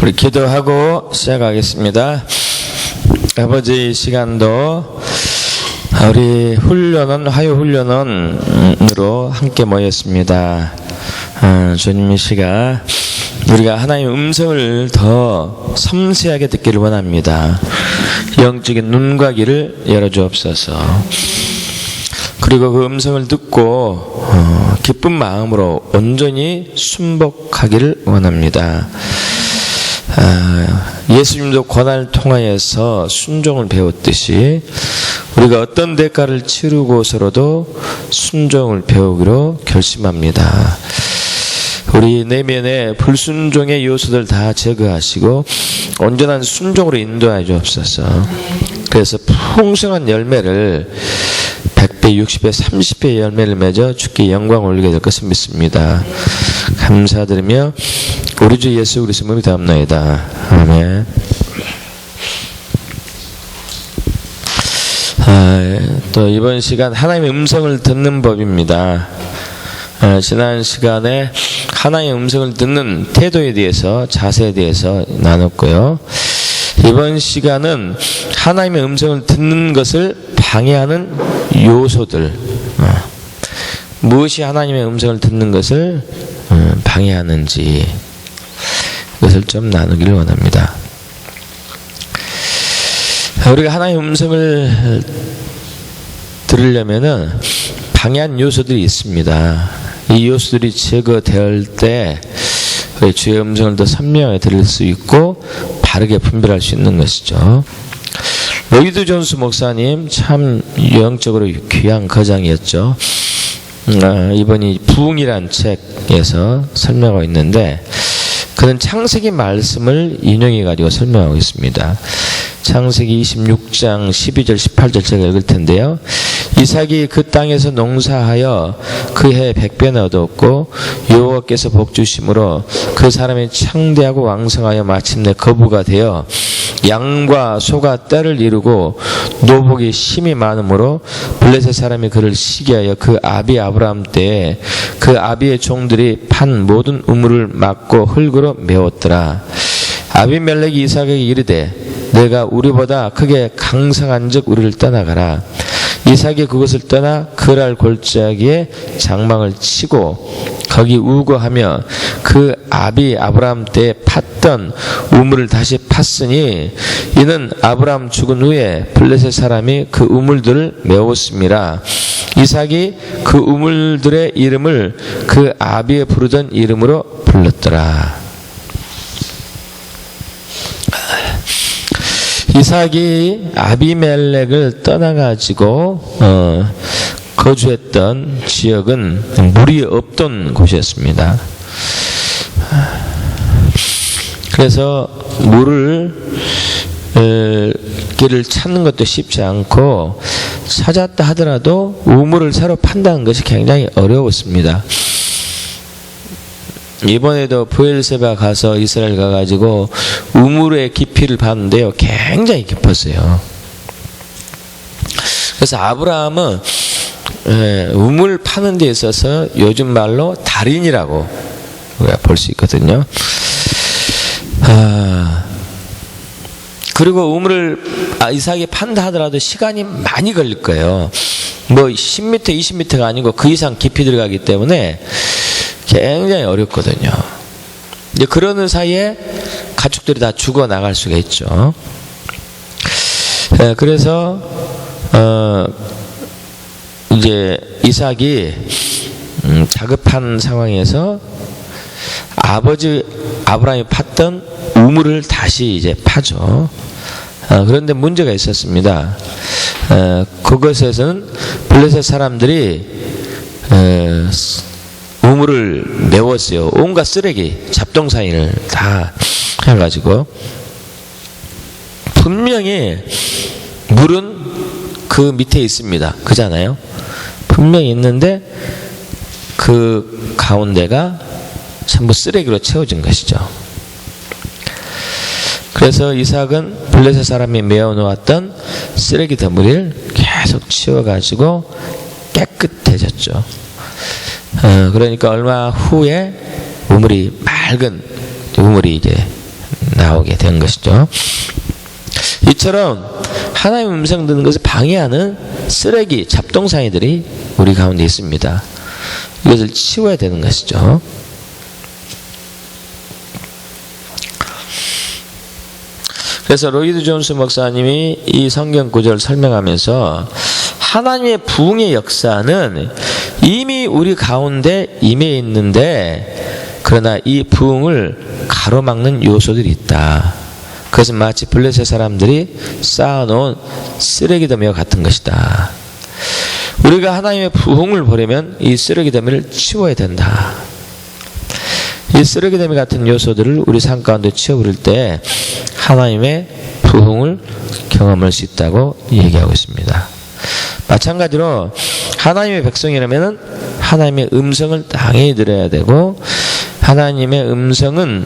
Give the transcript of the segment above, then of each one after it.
우리 기도하고 시작하겠습니다. 아버지, 이 시간도 우리 화요 훈련원으로 함께 모였습니다. 주님, 이 시간 우리가 하나님의 음성을 더 섬세하게 듣기를 원합니다. 영적인 눈과 귀를 열어주옵소서. 그리고 그 음성을 듣고 기쁜 마음으로 온전히 순복하기를 원합니다. 예수님도 고난을 통하여서 순종을 배웠듯이 우리가 어떤 대가를 치르고서라도 순종을 배우기로 결심합니다. 우리 내면에 불순종의 요소들 다 제거하시고 온전한 순종으로 인도하여 주옵소서. 그래서 풍성한 열매를 100배, 60배, 30배 열매를 맺어 주께 영광을 올리게 될 것을 믿습니다. 감사드리며 우리 주 예수 그리스도 몸이 다옵나이다. 아멘. 또 이번 시간 하나님의 음성을 듣는 법입니다. 지난 시간에 하나님의 음성을 듣는 태도에 대해서, 자세에 대해서 나눴고요. 이번 시간은 하나님의 음성을 듣는 것을 방해하는 요소들, 무엇이 하나님의 음성을 듣는 것을 방해하는지 그것을 좀 나누기를 원합니다. 우리가 하나님의 음성을 들으려면은 방해한 요소들이 있습니다. 이 요소들이 제거될 때 주의 음성을 더 선명하게 들을 수 있고 바르게 분별할 수 있는 것이죠. 로이드 존스 목사님 참 영적으로 귀한 거장이었죠. 이번이 부흥이란 책에서 설명하고 있는데 그는 창세기 말씀을 인용해 가지고 설명하고 있습니다. 창세기 26장 12절 18절 제가 읽을 텐데요. 이삭이 그 땅에서 농사하여 그 해 100배나 얻었고 여호와께서 복 주심으로 그 사람이 창대하고 왕성하여 마침내 거부가 되어 양과 소가 떼를 이루고 노복이 심히 많으므로 블레셋 사람이 그를 시기하여 그 아비 아브라함 때에 그 아비의 종들이 판 모든 우물을 막고 흙으로 메웠더라. 아비멜렉이 이삭에게 이르되 내가 우리보다 크게 강성한즉 우리를 떠나가라. 이삭이 그것을 떠나 그랄 골짜기에 장막을 치고 거기 우거하며 그 아비 아브라함 때에 팠던 우물을 다시 팠으니 이는 아브라함 죽은 후에 블레셋 사람이 그 우물들을 메웠음이라. 이삭이 그 우물들의 이름을 그 아비에 부르던 이름으로 불렀더라. 이삭이 아비멜렉을 떠나가지고 거주했던 지역은 물이 없던 곳이었습니다. 그래서 길을 찾는 것도 쉽지 않고 찾았다 하더라도 우물을 새로 판다는 것이 굉장히 어려웠습니다. 이번에도 브엘세바 가서 이스라엘 가가지고 우물의 깊이를 봤는데요, 굉장히 깊었어요. 그래서 아브라함은 우물 파는 데 있어서 요즘 말로 달인이라고 우리가 볼 수 있거든요. 그리고 우물을 이삭이 판다 하더라도 시간이 많이 걸릴 거예요. 뭐 10m, 20m가 아니고 그 이상 깊이 들어가기 때문에 굉장히 어렵거든요. 이제 그러는 사이에 가축들이 다 죽어 나갈 수가 있죠. 그래서 이제 이삭이 다급한 상황에서 아버지 아브라함이 팠던 우물을 다시 이제 파죠. 그런데 문제가 있었습니다. 그것에서는 블레셋 사람들이 우물을 메웠어요. 온갖 쓰레기, 잡동사니를 다 해가지고 분명히 물은 그 밑에 있습니다. 그잖아요. 분명히 있는데 그 가운데가 전부 쓰레기로 채워진 것이죠. 그래서 이삭은 블레셋 사람이 메어놓았던 쓰레기 덩어리를 계속 치워가지고 깨끗해졌죠. 그러니까 얼마 후에 우물이 맑은 우물이 이제 나오게 된 것이죠. 이처럼 하나님의 음성 듣는 것을 방해하는 쓰레기, 잡동사니들이 우리 가운데 있습니다. 이것을 치워야 되는 것이죠. 그래서 로이드 존스 목사님이 이 성경 구절을 설명하면서 하나님의 부흥의 역사는 이미 우리 가운데 임해 있는데, 그러나 이 부흥을 가로막는 요소들이 있다. 그것은 마치 블레셋 사람들이 쌓아놓은 쓰레기 더미와 같은 것이다. 우리가 하나님의 부흥을 보려면 이 쓰레기 더미를 치워야 된다. 이 쓰레기 더미 같은 요소들을 우리 삶 가운데 치워버릴 때 하나님의 부흥을 경험할 수 있다고 얘기하고 있습니다. 마찬가지로 하나님의 백성이라면 하나님의 음성을 당연히 들어야 되고, 하나님의 음성은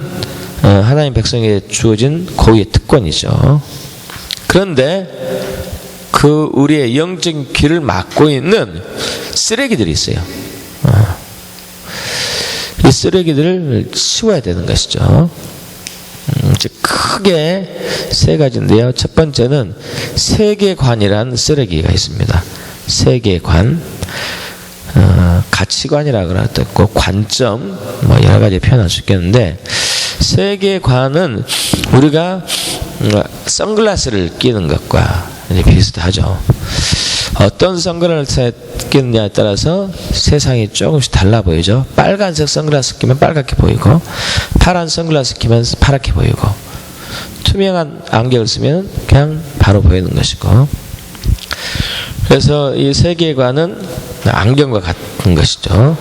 하나님 백성에게 주어진 고유의 특권이죠. 그런데 그 우리의 영적인 귀를 막고 있는 쓰레기들이 있어요. 이 쓰레기들을 치워야 되는 것이죠. 크게 세 가지인데요. 첫 번째는 세계관이라는 쓰레기가 있습니다. 세계관, 가치관이라고 그럴도 있고 관점, 뭐 여러 가지 표현할 수 있겠는데, 세계관은 우리가 선글라스를 끼는 것과 비슷하죠. 어떤 선글라스를 끼느냐에 따라서 세상이 조금씩 달라 보이죠. 빨간색 선글라스 끼면 빨갛게 보이고, 파란 선글라스 끼면 파랗게 보이고, 투명한 안경을 쓰면 그냥 바로 보이는 것이고. 그래서 이 세계관은 안경과 같은 것이죠.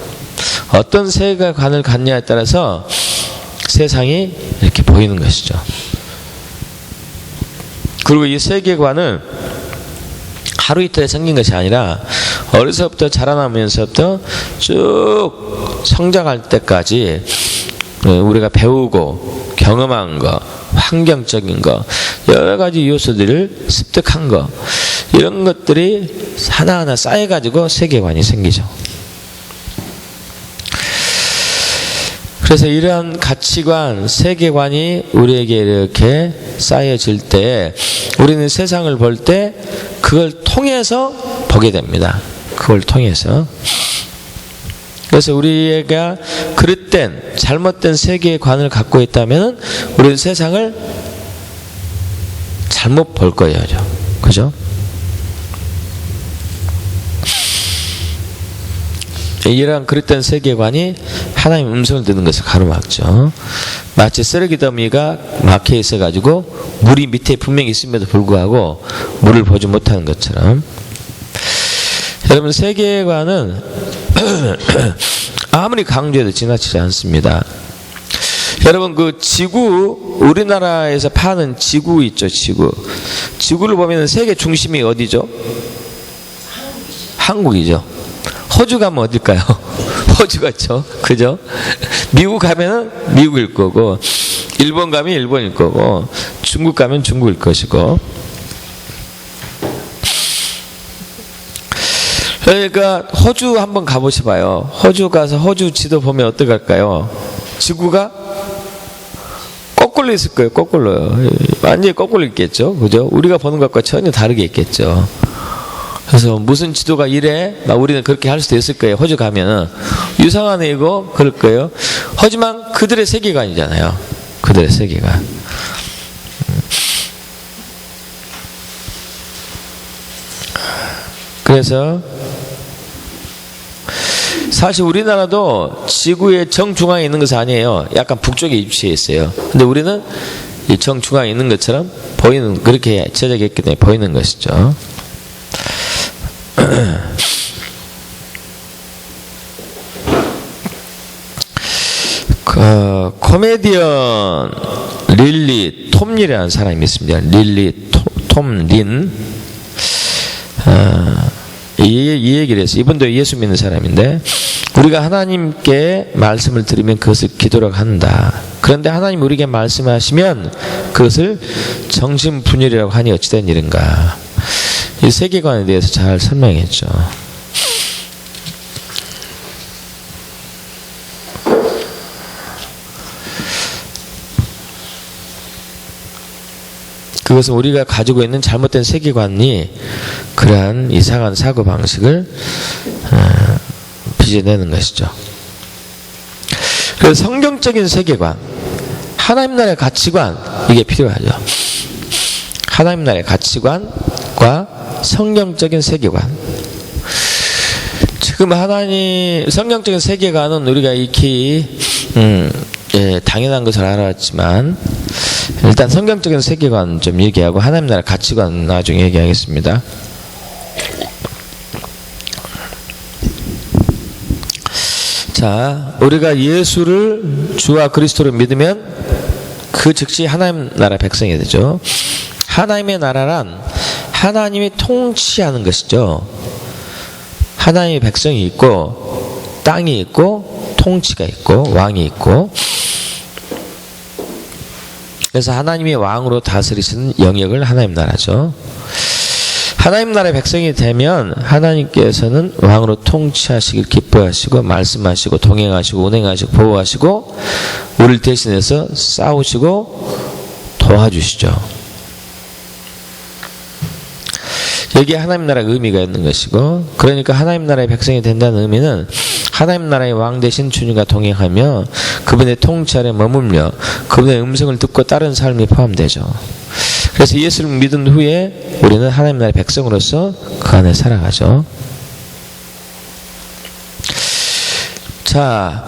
어떤 세계관을 갖냐에 따라서 세상이 이렇게 보이는 것이죠. 그리고 이 세계관은 하루 이틀에 생긴 것이 아니라 어려서부터 자라나면서부터 쭉 성장할 때까지 우리가 배우고 경험한 거, 환경적인 거, 여러 가지 요소들을 습득한 거, 이런 것들이 하나하나 쌓여가지고 세계관이 생기죠. 그래서 이러한 가치관, 세계관이 우리에게 이렇게 쌓여질 때 우리는 세상을 볼 때 그걸 통해서 보게 됩니다. 그걸 통해서. 그래서 우리가 그릇된 잘못된 세계관을 갖고 있다면 우리는 세상을 잘못 볼 거예요. 그죠? 이러한 그릇된 세계관이 하나님 음성을 듣는 것을 가로막죠. 마치 쓰레기 더미가 막혀 있어가지고 물이 밑에 분명히 있음에도 불구하고 물을 보지 못하는 것처럼, 여러분 세계관은 아무리 강조해도 지나치지 않습니다. 여러분 그 지구, 우리나라에서 파는 지구 있죠. 지구를 보면 세계 중심이 어디죠? 한국이죠. 호주 가면 어딜까요? 호주 같죠? 그죠? 미국 가면은 미국일 거고, 일본 가면 일본일 거고, 중국 가면 중국일 것이고. 그러니까 호주 한번 가보셔봐요. 호주 가서 호주 지도 보면 어떡할까요? 지구가 거꾸로 있을 거예요. 거꾸로요. 완전히 거꾸로 있겠죠. 그죠? 우리가 보는 것과 전혀 다르게 있겠죠. 그래서 무슨 지도가 이래? 우리는 그렇게 할 수도 있을 거예요. 호주 가면은 유상한 애고 그럴 거예요. 하지만 그들의 세계관이잖아요. 그들의 세계관. 그래서 사실 우리나라도 지구의 정중앙에 있는 것은 아니에요. 약간 북쪽에 위치해 있어요. 근데 우리는 이 정중앙에 있는 것처럼 보이는, 그렇게 제작했기 때문에 보이는 것이죠. 코미디언 릴리 톰린이라는 사람이 있습니다. 릴리 톰린. 이 얘기를 했어요. 이분도 예수 믿는 사람인데, 우리가 하나님께 말씀을 드리면 그것을 기도라고 한다. 그런데 하나님 우리에게 말씀하시면 그것을 정신분열이라고 하니 어찌된 일인가. 이 세계관에 대해서 잘 설명했죠. 그것은 우리가 가지고 있는 잘못된 세계관이 그러한 이상한 사고방식을 빚어내는 것이죠. 그래서 성경적인 세계관, 하나님 나라의 가치관, 이게 필요하죠. 하나님 나라의 가치관과 성경적인 세계관. 지금 성경적인 세계관은 우리가 익히 당연한 것을 알았지만, 일단 성경적인 세계관 좀 얘기하고 하나님 나라 가치관 나중에 얘기하겠습니다. 자, 우리가 예수를 주와 그리스도로 믿으면 그 즉시 하나님 나라 백성이 되죠. 하나님의 나라란 하나님이 통치하는 것이죠. 하나님의 백성이 있고 땅이 있고 통치가 있고 왕이 있고, 그래서 하나님이 왕으로 다스리시는 영역을 하나님 나라죠. 하나님 나라의 백성이 되면 하나님께서는 왕으로 통치하시길 기뻐하시고 말씀하시고 동행하시고 운행하시고 보호하시고 우리를 대신해서 싸우시고 도와주시죠. 여기에 하나님 나라의 의미가 있는 것이고, 그러니까 하나님 나라의 백성이 된다는 의미는 하나님 나라의 왕 대신 주님과 동행하며 그분의 통치 아래 머물며 그분의 음성을 듣고 따른 삶이 포함되죠. 그래서 예수를 믿은 후에 우리는 하나님 나라의 백성으로서 그 안에 살아가죠. 자,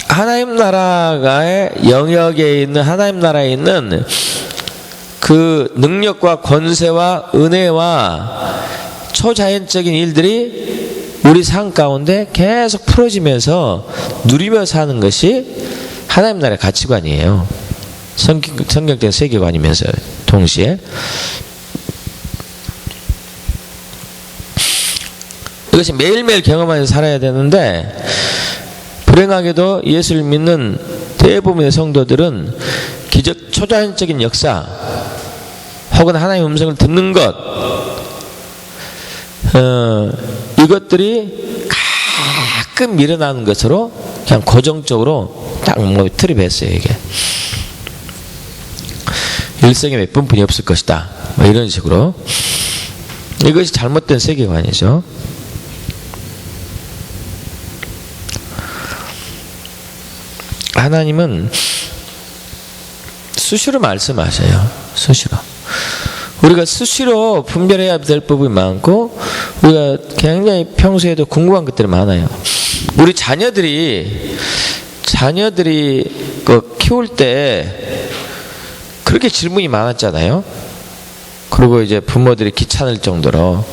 하나님 나라의 영역에 있는, 하나님 나라에 있는 그 능력과 권세와 은혜와 초자연적인 일들이 우리 삶 가운데 계속 풀어지면서 누리며 사는 것이 하나님 나라의 가치관이에요. 성경적인 세계관이면서 동시에 이것이 매일매일 경험하면서 살아야 되는데, 불행하게도 예수를 믿는 대부분의 성도들은 기적 초자연적인 역사 혹은 하나님의 음성을 듣는 것, 이것들이 가끔 일어나는 것으로 그냥 고정적으로 딱 틀이 뱄어요. 이게 일생에 몇 번뿐이 없을 것이다, 뭐 이런 식으로. 이것이 잘못된 세계관이죠. 하나님은 수시로 말씀하셔요. 수시로. 우리가 수시로 분별해야 될 부분이 많고, 우리가 굉장히 평소에도 궁금한 것들이 많아요. 우리 자녀들이 키울 때 그렇게 질문이 많았잖아요. 그리고 이제 부모들이 귀찮을 정도로,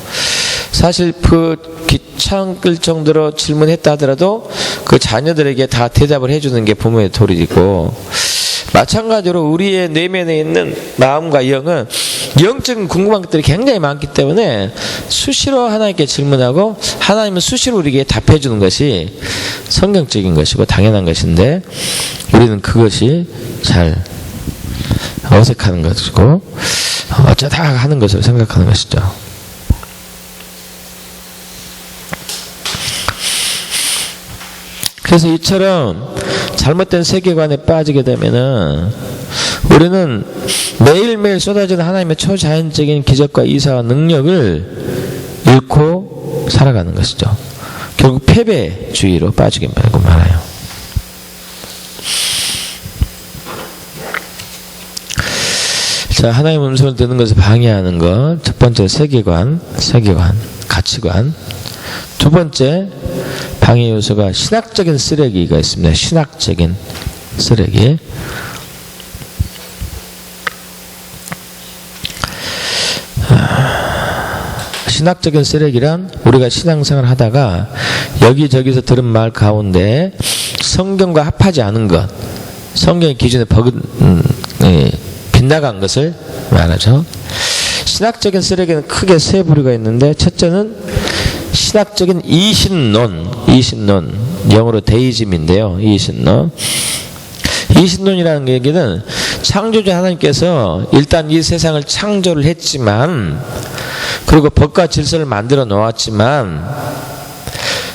사실 그 귀찮을 정도로 질문했다 하더라도 그 자녀들에게 다 대답을 해주는 게 부모의 도리이고, 마찬가지로 우리의 내면에 있는 마음과 영은 영적인 궁금한 것들이 굉장히 많기 때문에 수시로 하나님께 질문하고 하나님은 수시로 우리에게 답해 주는 것이 성경적인 것이고 당연한 것인데, 우리는 그것이 잘 어색한 것이고 어쩌다 하는 것으로 생각하는 것이죠. 그래서 이처럼 잘못된 세계관에 빠지게 되면은 우리는 매일매일 쏟아지는 하나님의 초자연적인 기적과 이사와 능력을 잃고 살아가는 것이죠. 결국 패배주의로 빠지게 말고 말아요. 자, 하나님의 음성을 듣는 것을 방해하는 것. 첫 번째 세계관, 가치관. 두 번째 방해 요소가 신학적인 쓰레기가 있습니다. 신학적인 쓰레기. 신학적인 쓰레기란 우리가 신앙생활을 하다가 여기저기서 들은 말 가운데 성경과 합하지 않은 것, 성경의 기준에 빗나간 것을 말하죠. 신학적인 쓰레기는 크게 세 부류가 있는데, 첫째는 신학적인 이신론, 영어로 데이즘인데요. 이신론이라는 얘기는 창조주 하나님께서 일단 이 세상을 창조를 했지만, 그리고 법과 질서를 만들어 놓았지만,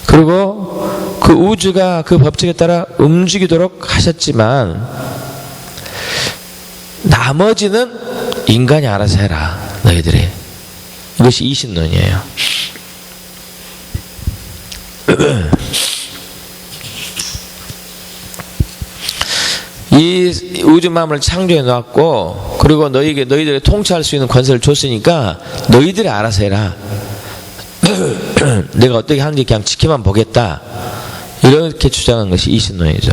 그리고 그 우주가 그 법칙에 따라 움직이도록 하셨지만, 나머지는 인간이 알아서 해라, 너희들이. 이것이 이신론이에요. 이 우주 만물을 창조해 놨고, 그리고 너희들이 통치할 수 있는 권세를 줬으니까 너희들이 알아서 해라. 내가 어떻게 하는지 그냥 지켜만 보겠다, 이렇게 주장한 것이 이신론이죠.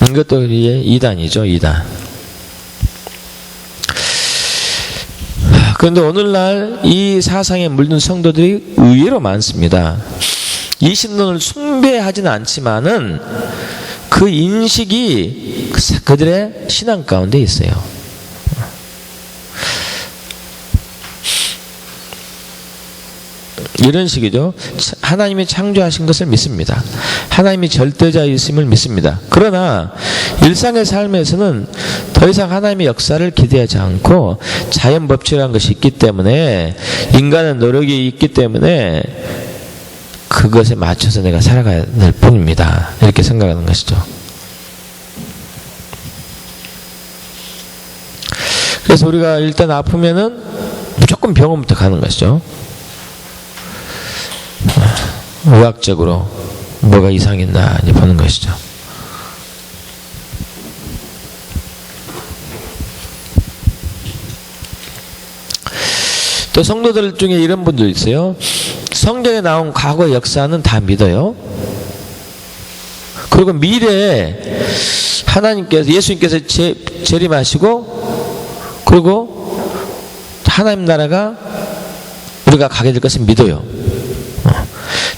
이것도 이단이죠, 이단. 그런데 오늘날 이 사상에 물든 성도들이 의외로 많습니다. 이신론을 숭배하지는 않지만은 그 인식이 그들의 신앙 가운데 있어요. 이런 식이죠. 하나님이 창조하신 것을 믿습니다. 하나님이 절대자이심을 믿습니다. 그러나 일상의 삶에서는 더 이상 하나님의 역사를 기대하지 않고 자연법칙이라는 것이 있기 때문에, 인간의 노력이 있기 때문에 그것에 맞춰서 내가 살아가야 될 뿐입니다, 이렇게 생각하는 것이죠. 그래서 우리가 일단 아프면은 무조건 병원부터 가는 것이죠. 의학적으로 뭐가 이상했나 보는 것이죠. 또 성도들 중에 이런 분들 있어요. 성경에 나온 과거 역사는 다 믿어요. 그리고 미래에 하나님께서, 예수님께서 재림하시고, 그리고 하나님 나라가 우리가 가게 될 것을 믿어요.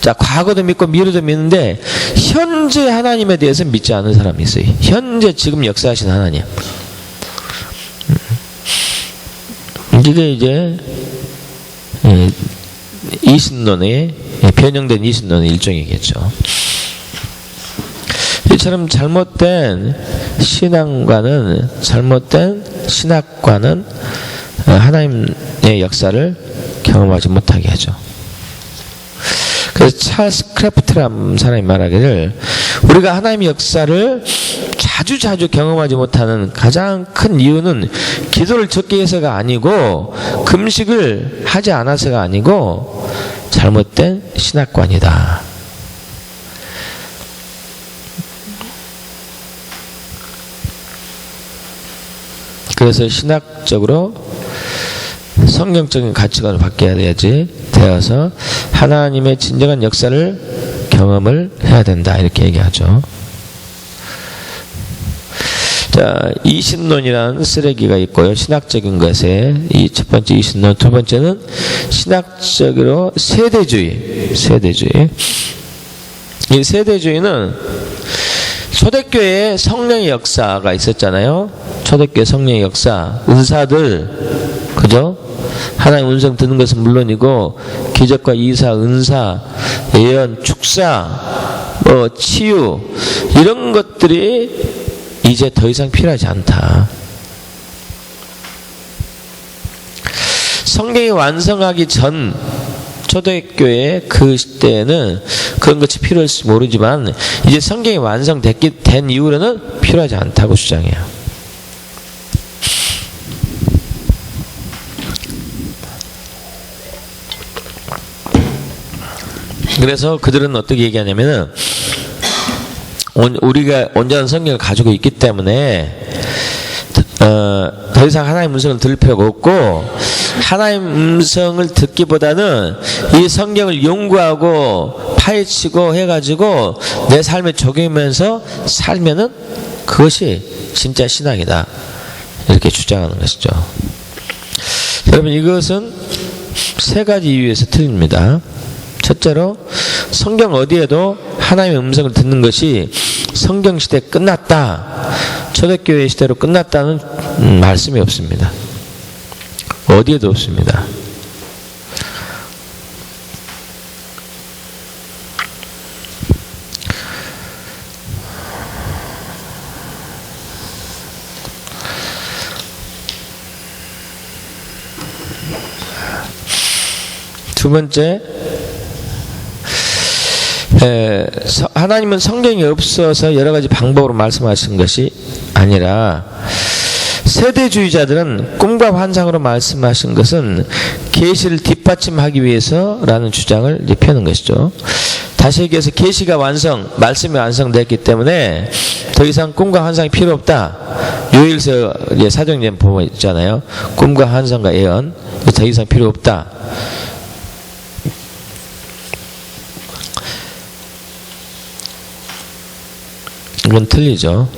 자, 과거도 믿고 미래도 믿는데 현재 하나님에 대해서 믿지 않는 사람이 있어요. 현재 지금 역사하신 하나님. 이게 이제 이신론의, 변형된 이신론의 일종이겠죠. 이처럼 잘못된 신앙과는, 잘못된 신학과는 하나님의 역사를 경험하지 못하게 하죠. 그래서 찰스 크래프트라는 사람이 말하기를, 우리가 하나님의 역사를 자주 경험하지 못하는 가장 큰 이유는 기도를 적게 해서가 아니고, 금식을 하지 않아서가 아니고, 잘못된 신학관이다. 그래서 신학적으로 성경적인 가치관을 바뀌어야 되어서 하나님의 진정한 역사를 경험을 해야 된다, 이렇게 얘기하죠. 자, 이신론이라는 쓰레기가 있고요. 신학적인 것에 이 첫 번째 이신론, 두 번째는 신학적으로 세대주의. 이 세대주의는 초대교회에 성령의 역사가 있었잖아요. 초대교회 성령의 역사, 은사들, 그죠? 하나님 음성 듣는 것은 물론이고, 기적과 이사, 은사, 예언, 축사, 치유, 이런 것들이 이제 더 이상 필요하지 않다. 성경이 완성하기 전 초대교회 그 시대에는 그런 것이 필요할지 모르지만, 이제 성경이 완성된 이후로는 필요하지 않다고 주장해요. 그래서 그들은 어떻게 얘기하냐면은, 우리가 온전한 성경을 가지고 있기 때문에 더 이상 하나님의 음성을 들을 필요가 없고, 하나님의 음성을 듣기보다는 이 성경을 연구하고 파헤치고 해가지고 내 삶에 적용하면서 살면은 그것이 진짜 신앙이다, 이렇게 주장하는 것이죠. 여러분, 이것은 세 가지 이유에서 틀립니다. 첫째로, 성경 어디에도 하나님의 음성을 듣는 것이 성경시대 끝났다, 초대교회 시대로 끝났다는 말씀이 없습니다. 어디에도 없습니다. 두 번째, 하나님은 성경이 없어서 여러 가지 방법으로 말씀하신 것이 아니라 세대주의자들은 꿈과 환상으로 말씀하신 것은 계시를 뒷받침하기 위해서라는 주장을 이제 펴는 것이죠. 다시 얘기해서 계시가 말씀이 완성됐기 때문에 더 이상 꿈과 환상이 필요 없다. 요일서 이제 사도행전 보면 있잖아요. 꿈과 환상과 예언 더 이상 필요 없다. 이건 틀리죠.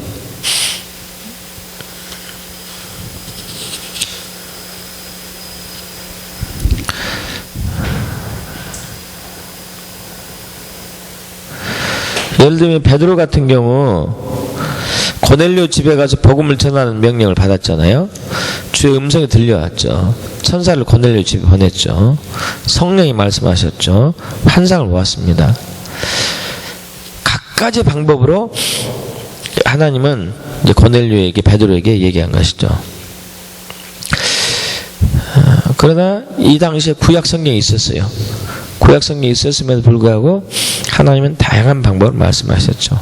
예를 들면 베드로 같은 경우 고넬료 집에 가서 복음을 전하는 명령을 받았잖아요. 주의 음성이 들려왔죠. 천사를 고넬료 집에 보냈죠. 성령이 말씀하셨죠. 환상을 보았습니다. 각가지 방법으로 하나님은 이제 고넬료에게 베드로에게 얘기한 것이죠. 그러나 이 당시에 구약 성경이 있었어요. 구약 성경이 있었음에도 불구하고 하나님은 다양한 방법을 말씀하셨죠.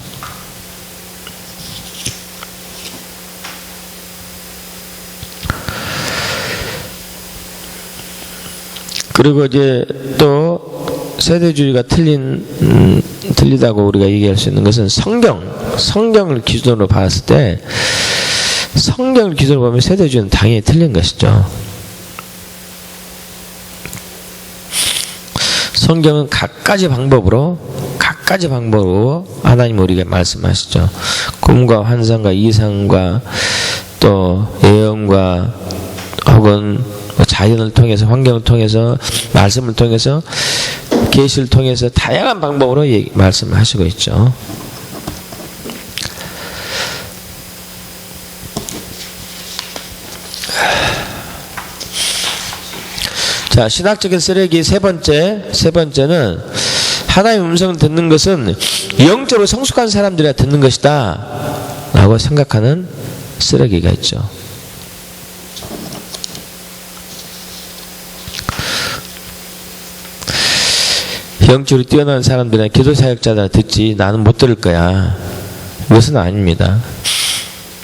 그리고 이제 또 세대주의가 틀리다고 우리가 얘기할 수 있는 것은 성경을 기준으로 봤을 때 성경을 기준으로 보면 세대주의는 당연히 틀린 것이죠. 성경은 각가지 방법으로 하나님 우리에게 말씀하시죠. 꿈과 환상과 이상과 또 예언과 혹은 자연을 통해서 환경을 통해서 말씀을 통해서 계시를 통해서 다양한 방법으로 말씀을 하시고 있죠. 자, 신학적인 쓰레기 세 번째는 하나님의 음성을 듣는 것은 영적으로 성숙한 사람들이 듣는 것이다 라고 생각하는 쓰레기가 있죠. 영적으로 뛰어난 사람들은 기도사역자들 듣지 나는 못 들을 거야. 이것은 아닙니다.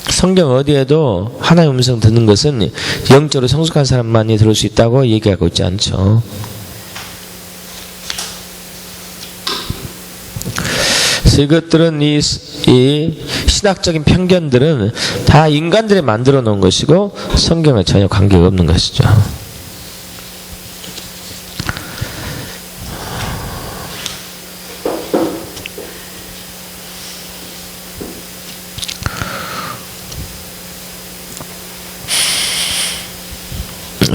성경 어디에도 하나님의 음성 듣는 것은 영적으로 성숙한 사람만이 들을 수 있다고 얘기하고 있지 않죠. 그래서 이것들은 이 신학적인 편견들은 다 인간들이 만들어 놓은 것이고 성경에 전혀 관계가 없는 것이죠.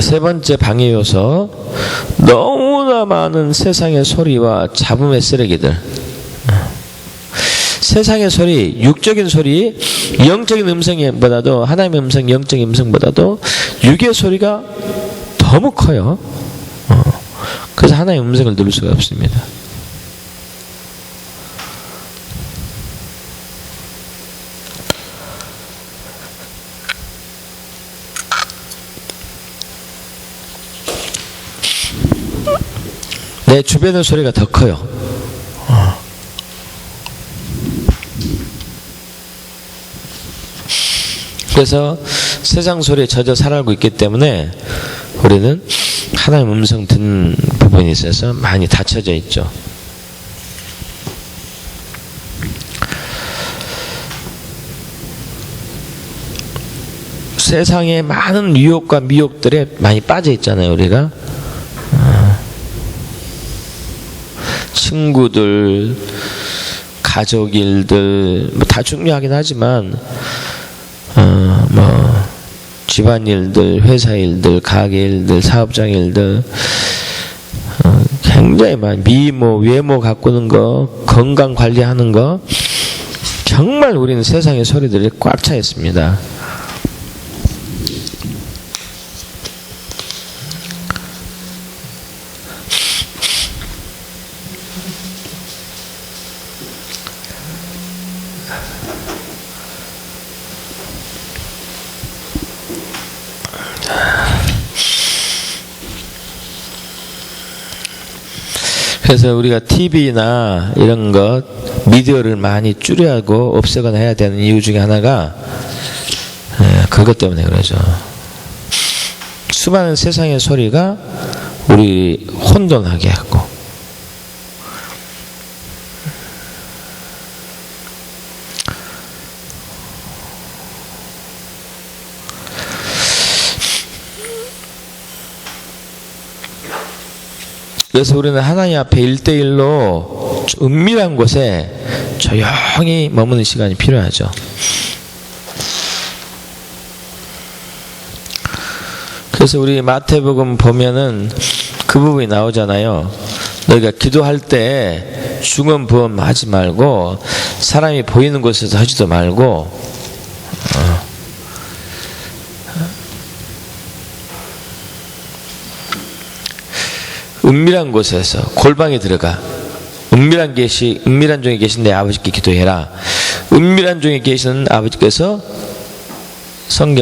세 번째 방해 요소, 너무나 많은 세상의 소리와 잡음의 쓰레기들. 세상의 소리, 육적인 소리, 영적인 음성보다도 하나님의 음성, 영적인 음성보다도 육의 소리가 너무 커요. 그래서 하나님의 음성을 들을 수가 없습니다. 내 주변의 소리가 더 커요. 그래서 세상 소리에 젖어 살아가고 있기 때문에 우리는 하나님의 음성 듣는 부분에 있어서 많이 닫혀져 있죠. 세상에 많은 유혹과 미혹들에 많이 빠져 있잖아요, 우리가. 친구들, 가족 일들, 다 중요하긴 하지만, 집안일들, 회사 일들, 가게 일들, 사업장 일들, 굉장히 많이 미모, 외모 가꾸는 거, 건강 관리하는 거, 정말 우리는 세상의 소리들이 꽉 차 있습니다. 그래서 우리가 TV나 이런 것, 미디어를 많이 줄여고 없애거나 해야 되는 이유 중에 하나가 그것 때문에 그러죠. 수많은 세상의 소리가 우리 혼돈하게 하고, 그래서 우리는 하나님 앞에 1대1로 은밀한 곳에 조용히 머무는 시간이 필요하죠. 그래서 우리 마태복음 보면은 그 부분이 나오잖아요. 너희가 기도할 때 중언부언 하지 말고 사람이 보이는 곳에서 하지도 말고 은밀한 곳에서 골방에 들어가 은밀한 종에 계신 내 아버지께 기도해라. 은밀한 종에 계시는 아버지께서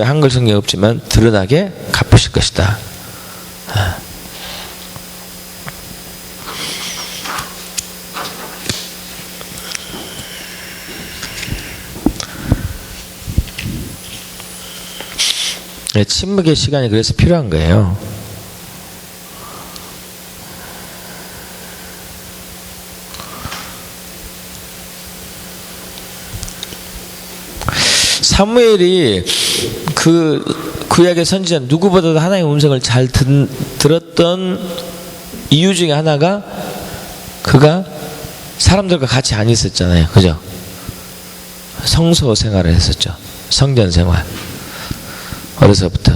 한글 성경 없지만 드러나게 갚으실 것이다. 침묵의 시간이 그래서 필요한 거예요. 사무엘이 구약의 선지자 누구보다도 하나님의 음성을 잘 들었던 이유 중에 하나가 그가 사람들과 같이 안 있었잖아요. 그죠? 성소 생활을 했었죠. 성전 생활. 어려서부터.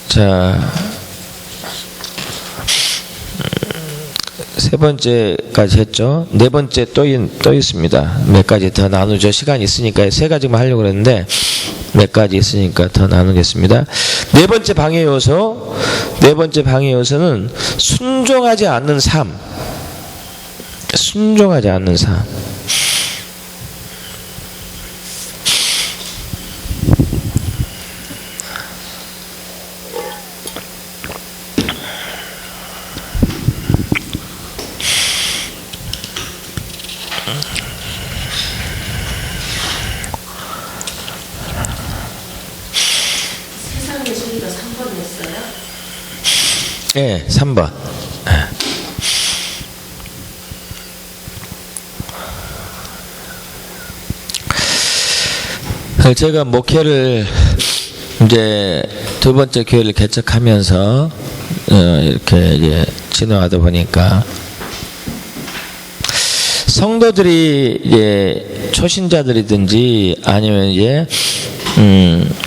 자, 세 번째까지 했죠. 네 번째 또 있습니다. 몇 가지 더 나누죠. 시간이 있으니까 세 가지만 하려고 그랬는데 몇 가지 있으니까 더 나누겠습니다. 네 번째 방해 요소는 순종하지 않는 삶. 순종하지 않는 삶. 세상의 소리가 3번 했어요? 네, 3번. 제가 목회를 이제 두 번째 교회를 개척하면서 이렇게 이제 진행하다 보니까 성도들이 이제 초신자들이든지 아니면 이제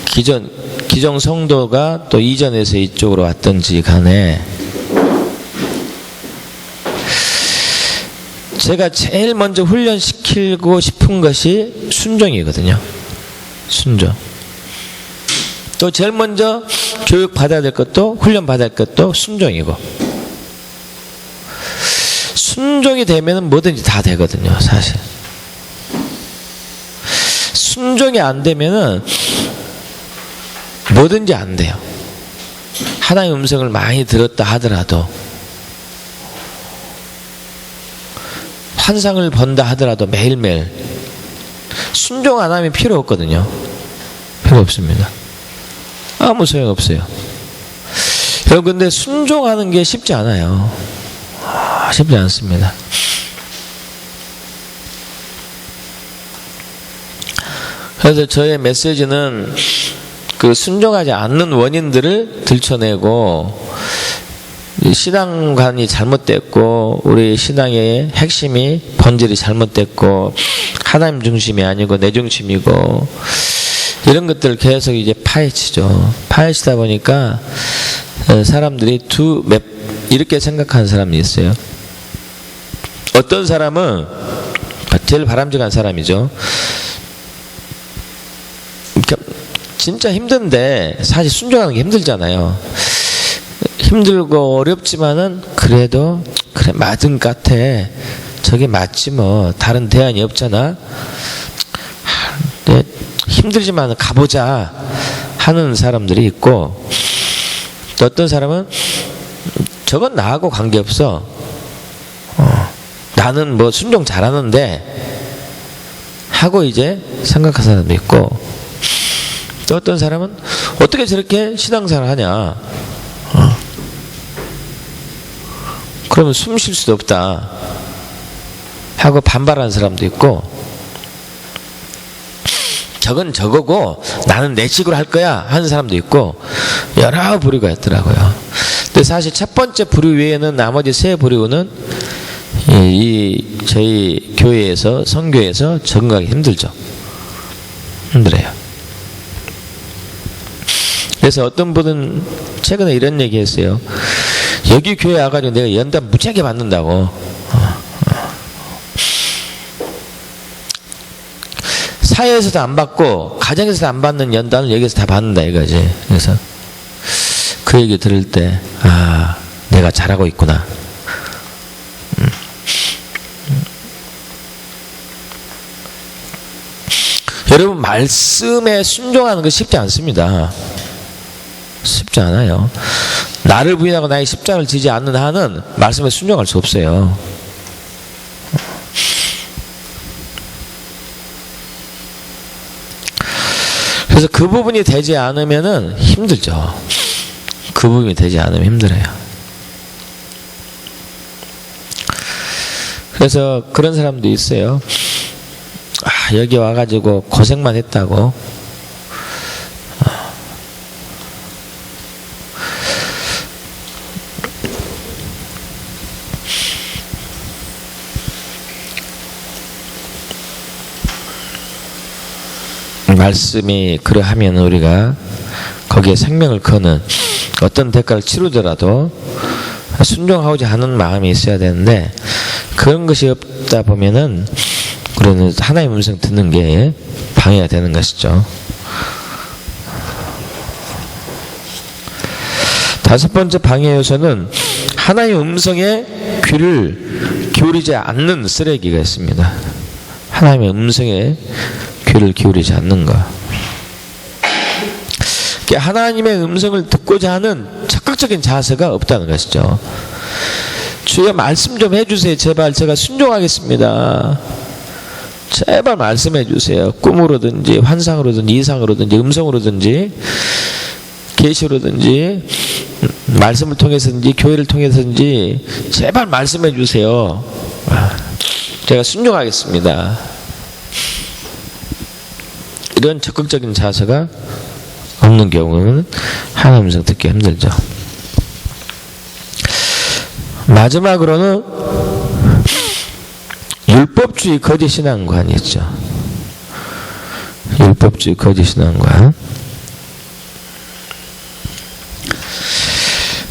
기존 성도가 또 이전에서 이쪽으로 왔든지 간에 제가 제일 먼저 훈련시키고 싶은 것이 순종이거든요. 순종. 또 제일 먼저 교육 받아야 될 것도 훈련 받아야 될 것도 순종이고, 순종이 되면 뭐든지 다 되거든요. 사실 순종이 안 되면은 뭐든지 안 돼요. 하나님의 음성을 많이 들었다 하더라도, 환상을 본다 하더라도 매일매일 순종 안 하면 필요 없거든요. 필요 없습니다. 아무 소용 없어요. 여러분, 근데 순종하는 게 쉽지 않아요. 쉽지 않습니다. 그래서 저의 메시지는 그 순종하지 않는 원인들을 들춰내고, 신앙관이 잘못됐고 우리 신앙의 핵심이 본질이 잘못됐고 하나님 중심이 아니고 내 중심이고, 이런 것들을 계속 이제 파헤치죠. 파헤치다 보니까 사람들이 이렇게 생각하는 사람이 있어요. 어떤 사람은 제일 바람직한 사람이죠. 그러니까 진짜 힘든데 사실 순종하는 게 힘들잖아요. 힘들고 어렵지만은 그래도 그래 맞은 것 같아. 저게 맞지 뭐. 다른 대안이 없잖아. 힘들지만 가보자 하는 사람들이 있고, 또 어떤 사람은 저건 나하고 관계없어. 나는 뭐 순종 잘하는데 하고 이제 생각하는 사람도 있고, 또 어떤 사람은 어떻게 저렇게 신앙생활 하냐, 그러면 숨 쉴 수도 없다 하고 반발하는 사람도 있고, 저건 저거고 나는 내 식으로 할 거야 하는 사람도 있고, 여러 부류가 있더라고요. 근데 사실 첫 번째 부류 외에는 나머지 세 부류는 이 저희 교회에서, 선교에서 적응하기 힘들죠. 힘들어요. 그래서 어떤 분은 최근에 이런 얘기 했어요. 여기 교회 와가지고 내가 연단 무지하게 받는다고. 사회에서도 안 받고 가정에서도 안 받는 연단을 여기서 다 받는다 이거지. 그래서 그 얘기 들을 때, 아, 내가 잘하고 있구나. 여러분, 말씀에 순종하는 거 쉽지 않습니다. 쉽지 않아요. 나를 부인하고 나의 십자가를 지지 않는 한은 말씀에 순종할 수 없어요. 그래서 그 부분이 되지 않으면은 힘들죠. 그 부분이 되지 않으면 힘들어요. 그래서 그런 사람도 있어요. 아, 여기 와가지고 고생만 했다고. 말씀이 그러하면 우리가 거기에 생명을 거는 어떤 대가를 치르더라도 순종하고자 하는 마음이 있어야 되는데, 그런 것이 없다 보면은 우리는 하나님의 음성 듣는 게 방해가 되는 것이죠. 다섯 번째 방해 요소는 하나님의 음성에 귀를 기울이지 않는 쓰레기가 있습니다. 하나님의 음성에 귀를 기울이지 않는 것. 하나님의 음성을 듣고자 하는 적극적인 자세가 없다는 것이죠. 주여 말씀 좀 해주세요. 제발 제가 순종하겠습니다. 제발 말씀해 주세요. 꿈으로든지 환상으로든지 이상으로든지 음성으로든지 계시로든지 말씀을 통해서든지 교회를 통해서든지 제발 말씀해 주세요. 제가 순종하겠습니다. 이런 적극적인 자세가 없는 경우는 하나님 음성 듣기 힘들죠. 마지막으로는 율법주의 거짓 신앙관이 있죠. 율법주의 거짓 신앙관.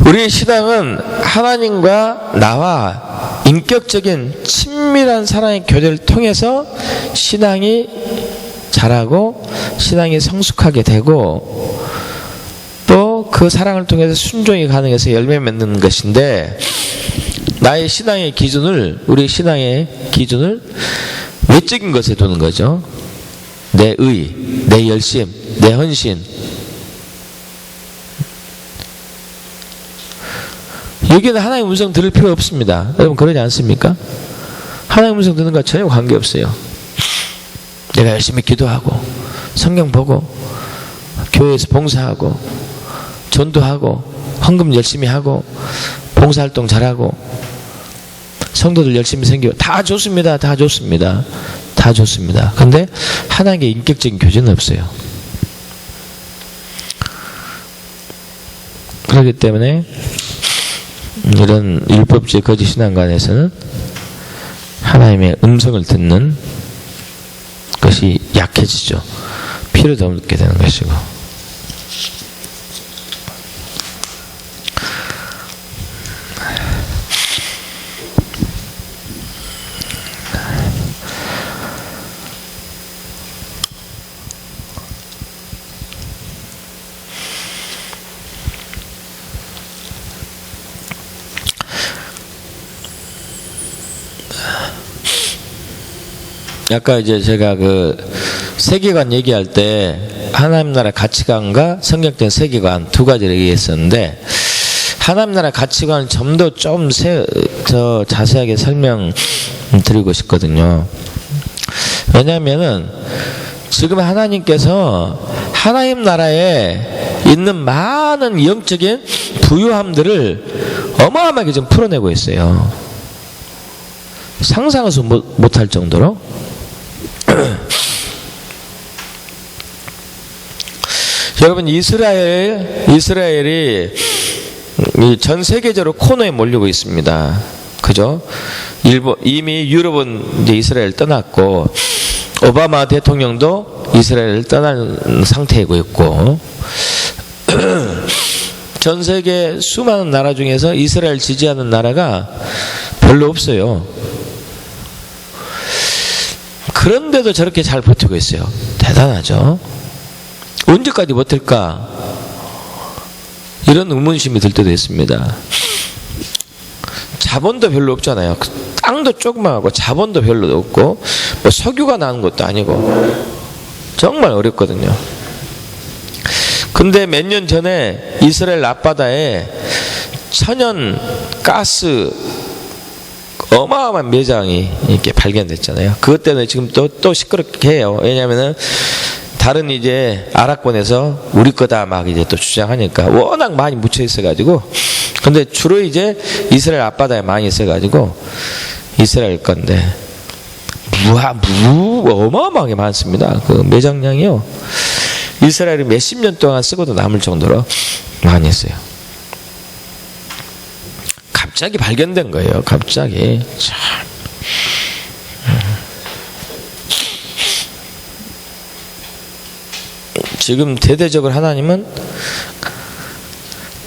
우리의 신앙은 하나님과 나와 인격적인 친밀한 사랑의 교제를 통해서 신앙이 자라고 신앙이 성숙하게 되고, 또 그 사랑을 통해서 순종이 가능해서 열매 맺는 것인데, 나의 신앙의 기준을, 우리 신앙의 기준을 외적인 것에 두는 거죠. 내 의, 내 열심, 내 헌신. 여기는 하나님의 음성 들을 필요 없습니다. 여러분 그러지 않습니까? 하나님의 음성 듣는 거 전혀 관계없어요. 내가 열심히 기도하고 성경 보고 교회에서 봉사하고 전도하고 헌금 열심히 하고 봉사활동 잘하고 성도들 열심히 생기고 다 좋습니다. 다 좋습니다. 다 좋습니다. 근데 하나님의 인격적인 교제는 없어요. 그렇기 때문에 이런 율법주의 거짓 신앙관에서는 하나님의 음성을 듣는 것이 약해지죠. 필요도 없게 되는 것이고. 아까 이제 제가 그 세계관 얘기할 때 하나님 나라 가치관과 성경적인 세계관 두 가지를 얘기했었는데, 하나님 나라 가치관을 좀 더 좀 더 자세하게 설명드리고 싶거든요. 왜냐하면은 지금 하나님께서 하나님 나라에 있는 많은 영적인 부유함들을 어마어마하게 좀 풀어내고 있어요. 상상해서 못할 정도로. 여러분, 이스라엘이 전 세계적으로 코너에 몰리고 있습니다. 그죠? 이미 유럽은 이제 이스라엘 떠났고, 오바마 대통령도 이스라엘을 떠난 상태이고 있고, 전 세계 수많은 나라 중에서 이스라엘 지지하는 나라가 별로 없어요. 그런데도 저렇게 잘 버티고 있어요. 대단하죠? 언제까지 버틸까? 이런 의문심이 들 때도 있습니다. 자본도 별로 없잖아요. 땅도 조그마하고 자본도 별로 없고 뭐 석유가 나는 것도 아니고 정말 어렵거든요. 근데 몇 년 전에 이스라엘 앞바다에 천연 가스 어마어마한 매장이 이렇게 발견됐잖아요. 그것 때문에 지금 또 시끄럽게 해요. 왜냐하면은 다른 이제 아랍권에서 우리 거다 막 이제 또 주장하니까 워낙 많이 묻혀 있어가지고, 근데 주로 이제 이스라엘 앞바다에 많이 있어가지고 이스라엘 건데 어마어마하게 많습니다. 그 매장량이요. 이스라엘이 몇십 년 동안 쓰고도 남을 정도로 많이 있어요. 갑자기 발견된 거예요. 갑자기. 참. 지금 대대적으로 하나님은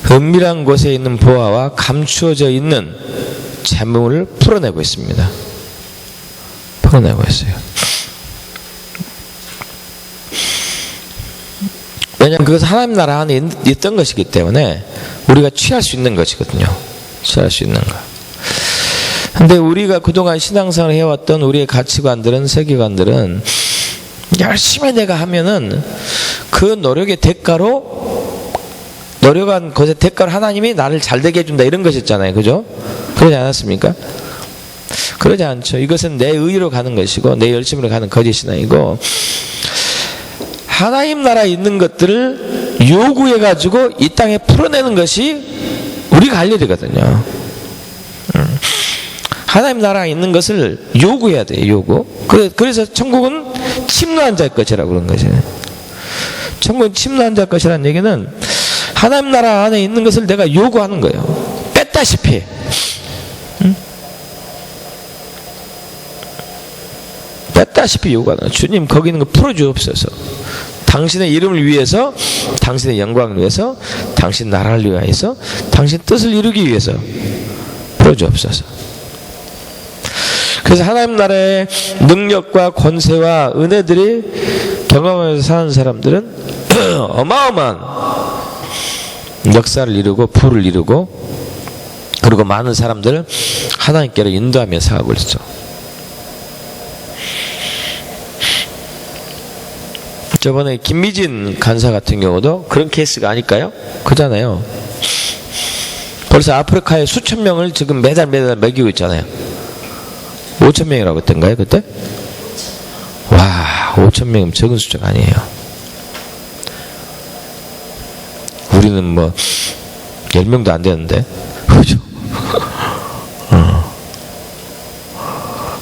은밀한 곳에 있는 보화와 감추어져 있는 재물을 풀어내고 있습니다. 풀어내고 있어요. 왜냐하면 그것은 하나님 나라 안에 있던 것이기 때문에 우리가 취할 수 있는 것이거든요. 취할 수 있는 것. 근데 우리가 그동안 신앙생활을 해왔던 우리의 가치관들은, 세계관들은 열심히 내가 하면은 그 노력의 대가로, 노력한 것의 대가로 하나님이 나를 잘되게 해준다, 이런 것이었잖아요. 그죠? 그러지 않았습니까? 그러지 않죠. 이것은 내 의로 가는 것이고 내 열심으로 가는 거짓 신앙이고, 하나님 나라에 있는 것들을 요구해가지고 이 땅에 풀어내는 것이 우리가 할 일이거든요. 하나님 나라에 있는 것을 요구해야 돼요. 요구. 그래서 천국은 침노한 자의 것이라고 그런 거죠. 천국은 침노한 자의 것이라는 얘기는 하나님 나라 안에 있는 것을 내가 요구하는 거예요. 뺐다시피. 뺐다시피 요구하는 거예요. 주님, 거기 있는 거 풀어주옵소서. 당신의 이름을 위해서, 당신의 영광을 위해서, 당신 나라를 위하여서, 당신 뜻을 이루기 위해서 풀어주옵소서. 그래서 하나님 나라의 능력과 권세와 은혜들이 경험하면서 사는 사람들은 어마어마한 역사를 이루고 부를 이루고, 그리고 많은 사람들을 하나님께로 인도하며 살아가고 있죠. 저번에 김미진 간사 같은 경우도 그런 케이스가 아닐까요? 그잖아요. 벌써 아프리카에 수천 명을 지금 매달 먹이고 있잖아요. 5천 명이라고 했던가요, 그때? 와, 5천 명이면 적은 숫자가 아니에요. 우리는 뭐 10명도 안 되는데, 그죠?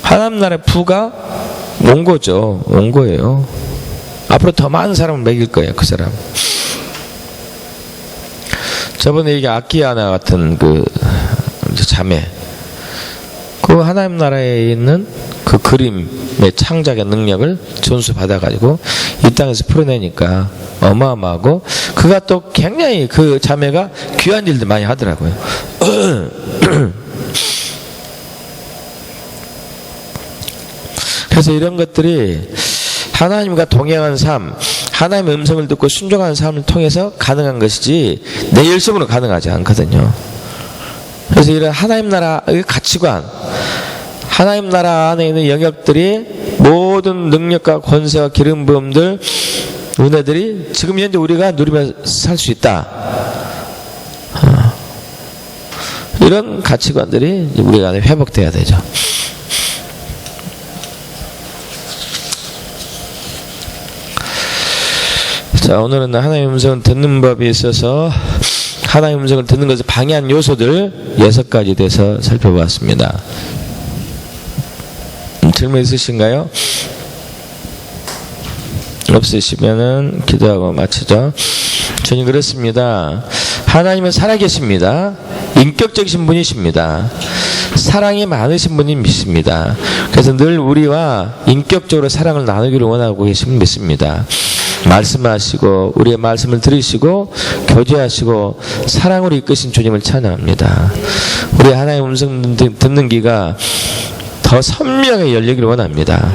하나님 나라의 부가 온 거죠. 온 거예요. 앞으로 더 많은 사람을 먹일 거예요, 그 사람. 저번에 이게 아키아나 같은 그 자매, 그 하나님 나라에 있는 그 그림의 창작의 능력을 전수 받아가지고 이 땅에서 풀어내니까 어마어마하고, 그가 또 굉장히 그 자매가 귀한 일들 많이 하더라고요. 그래서 이런 것들이 하나님과 동행한 삶, 하나님의 음성을 듣고 순종하는 삶을 통해서 가능한 것이지 내 열심으로 가능하지 않거든요. 그래서 이런 하나님 나라의 가치관, 하나님 나라 안에 있는 영역들이 모든 능력과 권세와 기름 부음들, 은혜들이 지금 현재 우리가 누리며 살 수 있다. 이런 가치관들이 우리 안에 회복돼야 되죠. 자, 오늘은 하나님의 음성을 듣는 법에 있어서 하나님의 음성을 듣는 것을 방해한 요소들 6가지 돼서 살펴봤습니다. 질문 있으신가요? 없으시면은 기도하고 마치죠. 주님, 그렇습니다. 하나님은 살아계십니다. 인격적이신 분이십니다. 사랑이 많으신 분이 믿습니다. 그래서 늘 우리와 인격적으로 사랑을 나누기를 원하고 계심을 믿습니다. 말씀하시고 우리의 말씀을 들으시고 교제하시고 사랑으로 이끄신 주님을 찬양합니다. 우리 하나님의 음성 듣는 귀가 더 선명하게 열리기를 원합니다.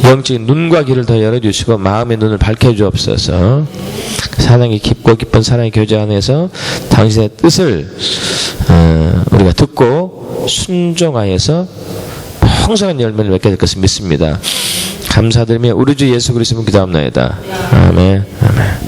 영적인 눈과 귀를 더 열어주시고 마음의 눈을 밝혀주옵소서. 사랑이 깊고 깊은 사랑의 교제 안에서 당신의 뜻을 우리가 듣고 순종하여서 풍성한 열매를 맺게 될 것을 믿습니다. 감사드리며 우리 주 예수 그리스도는 기도합나이다. 아멘. 아멘.